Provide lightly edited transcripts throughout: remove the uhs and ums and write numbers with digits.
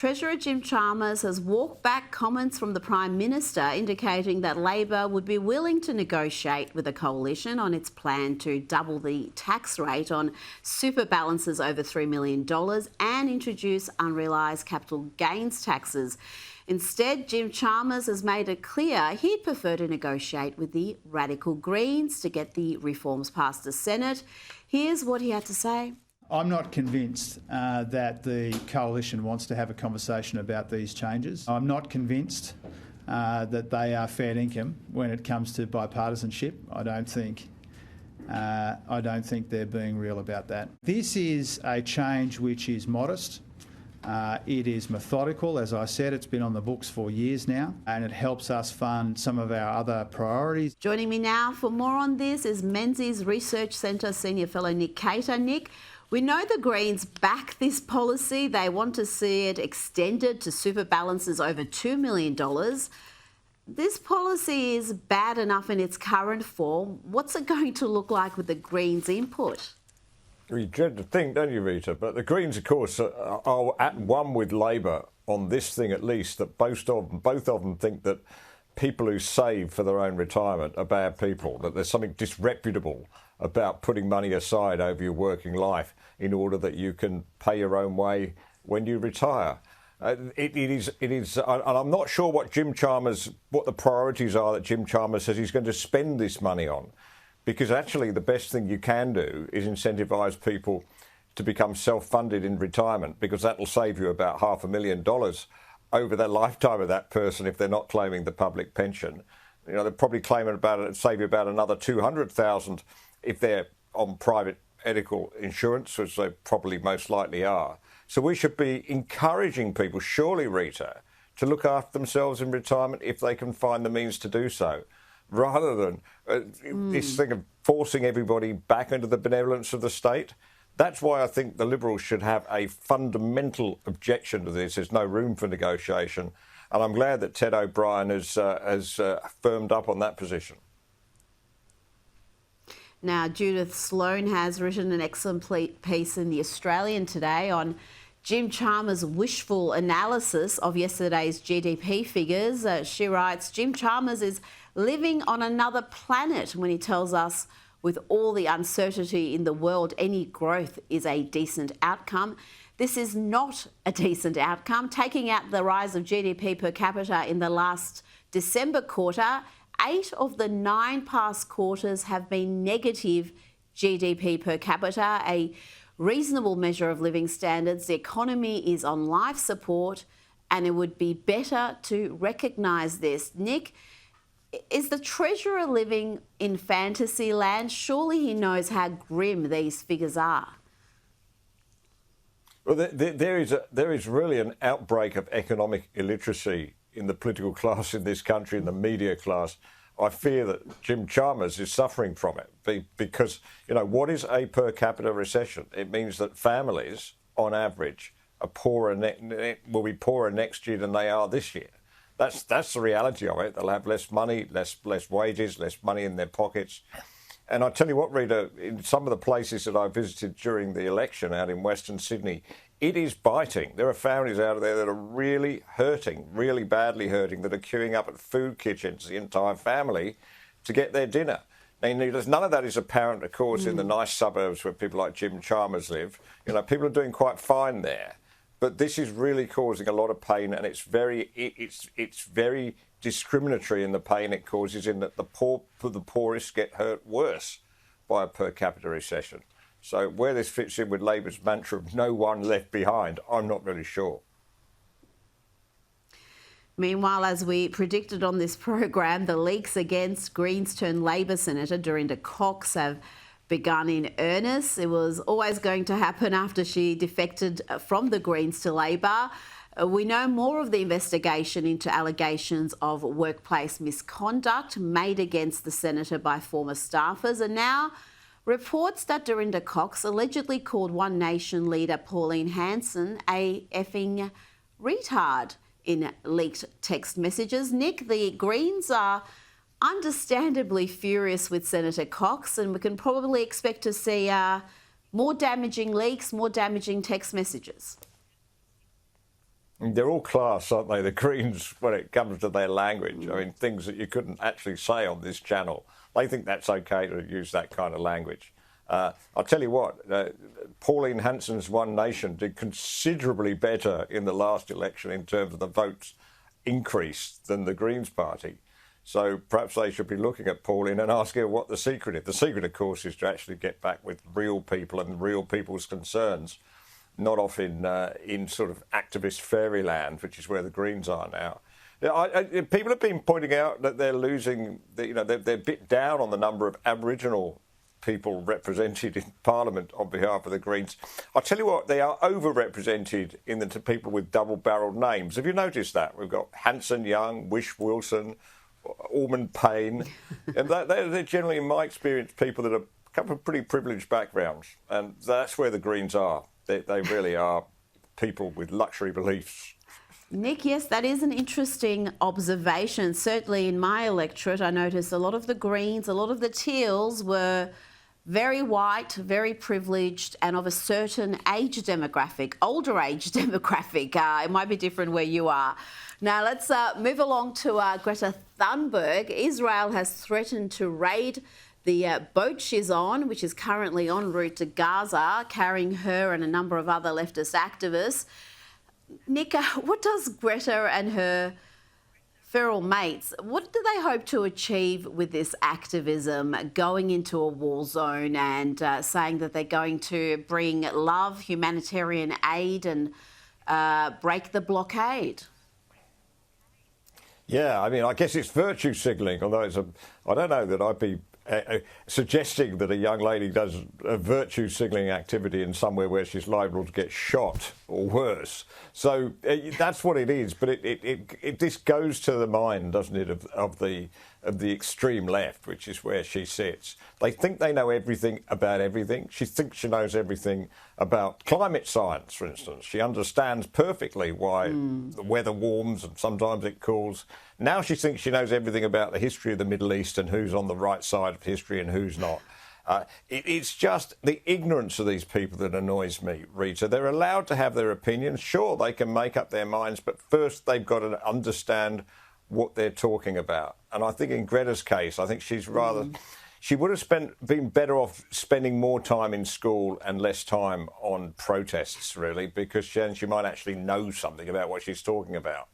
Treasurer Jim Chalmers has walked back comments from the Prime Minister indicating that Labor would be willing to negotiate with the coalition on its plan to double the tax rate on super balances over $3 million and introduce unrealised capital gains taxes. Instead, Jim Chalmers has made it clear he'd prefer to negotiate with the radical Greens to get the reforms past the Senate. Here's what he had to say. I'm not convinced that the coalition wants to have a conversation about these changes. I'm not convinced that they are fair income when it comes to bipartisanship. I don't think they're being real about that. This is a change which is modest. It is methodical. As I said, it's been on the books for years now, and it helps us fund some of our other priorities. Joining me now for more on this is Menzies Research Centre Senior Fellow Nick Cater. Nick, we know the Greens back this policy. They want to see it extended to super balances over $2 million. This policy is bad enough in its current form. What's it going to look like with the Greens' input? You dread to think, don't you, Rita? But the Greens, of course, are at one with Labor on this thing at least, that both of them think that people who save for their own retirement are bad people, that there's something disreputable about putting money aside over your working life in order that you can pay your own way when you retire. It is, and I'm not sure what the priorities are that Jim Chalmers says he's going to spend this money on, because actually the best thing you can do is incentivise people to become self-funded in retirement, because that will save you about $500,000 over the lifetime of that person if they're not claiming the public pension. You know, they're probably save you about another $200,000 if they're on private medical insurance, which they probably most likely are. So we should be encouraging people, surely, Rita, to look after themselves in retirement if they can find the means to do so, rather than this thing of forcing everybody back into the benevolence of the state. That's why I think the Liberals should have a fundamental objection to this. There's no room for negotiation. And I'm glad that Ted O'Brien has firmed up on that position. Now, Judith Sloan has written an excellent piece in The Australian today on Jim Chalmers' wishful analysis of yesterday's GDP figures. She writes, Jim Chalmers is living on another planet when he tells us with all the uncertainty in the world, any growth is a decent outcome. This is not a decent outcome. Taking out the rise of GDP per capita in the last December quarter, 8 of the 9 past quarters have been negative GDP per capita, a reasonable measure of living standards. The economy is on life support, and it would be better to recognise this. Nick, is the Treasurer living in fantasy land? Surely he knows how grim these figures are. Well, there is really an outbreak of economic illiteracy in the political class in this country, in the media class. I fear that Jim Chalmers is suffering from it because, you know, what is a per capita recession? It means that families, on average, are will be poorer next year than they are this year. That's the reality of it. They'll have less money, less wages, less money in their pockets. And I tell you what, Rita, in some of the places that I visited during the election out in Western Sydney, it is biting. There are families out there that are really hurting, really badly hurting, that are queuing up at food kitchens, the entire family, to get their dinner. Now, none of that is apparent, of course, in the nice suburbs where people like Jim Chalmers live. You know, people are doing quite fine there. But this is really causing a lot of pain, and it's very discriminatory in the pain it causes, in that the poorest get hurt worse by a per capita recession. So where this fits in with Labor's mantra of no one left behind, I'm not really sure. Meanwhile, as we predicted on this program, the leaks against Greens turned Labor Senator Dorinda Cox have begun in earnest. It was always going to happen after she defected from the Greens to Labor. We know more of the investigation into allegations of workplace misconduct made against the senator by former staffers, and now reports that Dorinda Cox allegedly called One Nation leader Pauline Hanson a effing retard in leaked text messages. Nick, the Greens are understandably furious with Senator Cox, and we can probably expect to see more damaging leaks, more damaging text messages. They're all class, aren't they, the Greens, when it comes to their language? I mean, things that you couldn't actually say on this channel. They think that's okay to use that kind of language. I'll tell you what, Pauline Hanson's One Nation did considerably better in the last election in terms of the votes increase than the Greens party. So perhaps they should be looking at Pauline and asking her what the secret is. The secret, of course, is to actually get back with real people and real people's concerns, not off in sort of activist fairyland, which is where the Greens are now. People have been pointing out that they're losing, they're a bit down on the number of Aboriginal people represented in Parliament on behalf of the Greens. I'll tell you what, they are overrepresented in the people with double-barrelled names. Have you noticed that? We've got Hanson Young, Wish Wilson, Ormond Payne, and they're generally, in my experience, people that come from pretty privileged backgrounds, and that's where the Greens are. They really are people with luxury beliefs. Nick, yes, that is an interesting observation. Certainly in my electorate, I noticed a lot of the Greens, a lot of the Teals were very white, very privileged, and of a certain age demographic, older age demographic. It might be different where you are. Now let's move along to Greta Thunberg. Israel has threatened to raid the boat she's on, which is currently en route to Gaza, carrying her and a number of other leftist activists. Nick, what does Greta and her feral mates, what do they hope to achieve with this activism, going into a war zone and saying that they're going to bring love, humanitarian aid and break the blockade? Yeah, I mean, I guess it's virtue signalling, although I don't know that I'd be suggesting that a young lady does a virtue signalling activity in somewhere where she's liable to get shot or worse. So that's what it is. But this goes to the mind, doesn't it, of the extreme left, which is where she sits. They think they know everything about everything. She thinks she knows everything about climate science, for instance. She understands perfectly why the weather warms and sometimes it cools. Now she thinks she knows everything about the history of the Middle East and who's on the right side of history and who's not. It's just the ignorance of these people that annoys me, Rita. They're allowed to have their opinions. Sure, they can make up their minds, but first they've got to understand what they're talking about. And I think in Greta's case, I think she's rather... She would have been better off spending more time in school and less time on protests, really, because she might actually know something about what she's talking about.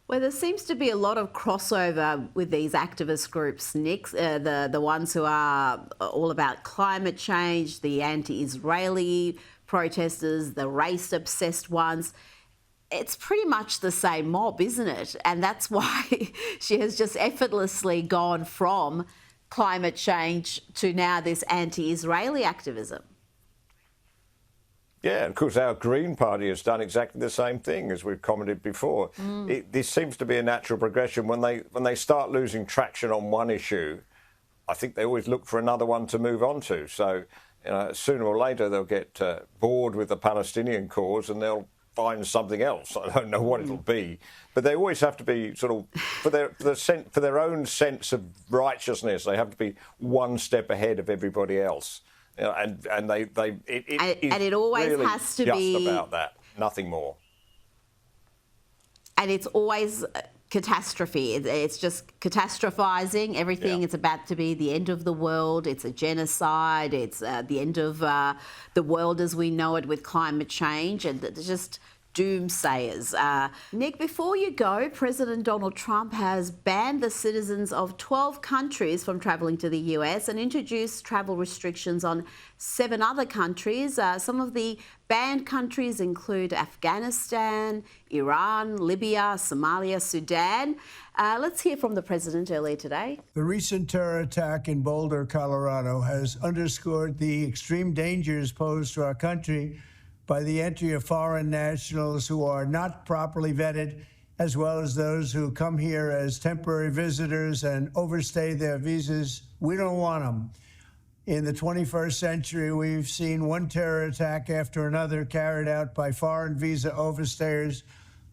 Well, there seems to be a lot of crossover with these activist groups, Nick, the ones who are all about climate change, the anti-Israeli protesters, the race-obsessed ones. It's pretty much the same mob, isn't it? And that's why she has just effortlessly gone from climate change to now this anti-Israeli activism. Yeah, of course, our Green Party has done exactly the same thing, as we've commented before. This seems to be a natural progression. When they start losing traction on one issue, I think they always look for another one to move on to. So sooner or later they'll get bored with the Palestinian cause and they'll find something else. I don't know what it'll be, but they always have to be sort of for their own sense of righteousness. They have to be one step ahead of everybody else, and it always really has to just be about that, nothing more. And it's always catastrophe. It's just catastrophizing everything. Yeah. It's about to be the end of the world. It's a genocide. It's the end of the world as we know it with climate change, and just doomsayers. Nick, before you go, President Donald Trump has banned the citizens of 12 countries from travelling to the US and introduced travel restrictions on 7 other countries. Some of the banned countries include Afghanistan, Iran, Libya, Somalia, Sudan. Let's hear from the president earlier today. The recent terror attack in Boulder, Colorado, has underscored the extreme dangers posed to our country by the entry of foreign nationals who are not properly vetted, as well as those who come here as temporary visitors and overstay their visas. We don't want them. In the 21st century, we've seen one terror attack after another carried out by foreign visa overstayers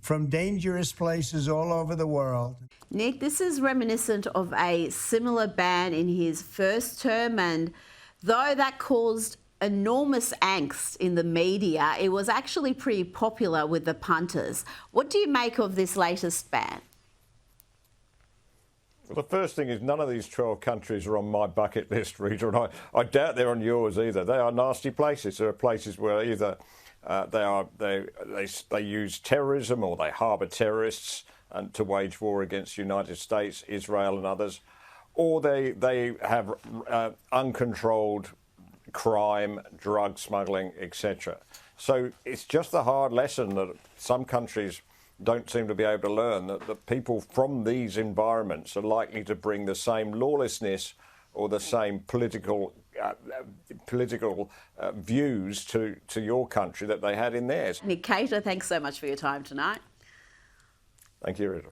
from dangerous places all over the world. Nick, this is reminiscent of a similar ban in his first term, and though that caused enormous angst in the media. It was actually pretty popular with the punters. What do you make of this latest ban? Well, the first thing is none of these 12 countries are on my bucket list, Rita, and I doubt they're on yours either. They are nasty places. There are places where either they use terrorism or they harbour terrorists and to wage war against the United States, Israel and others, or they have uncontrolled crime, drug smuggling, etc. So it's just a hard lesson that some countries don't seem to be able to learn, that people from these environments are likely to bring the same lawlessness or the same political views to your country that they had in theirs. Nick Cater, thanks so much for your time tonight. Thank you, Rita.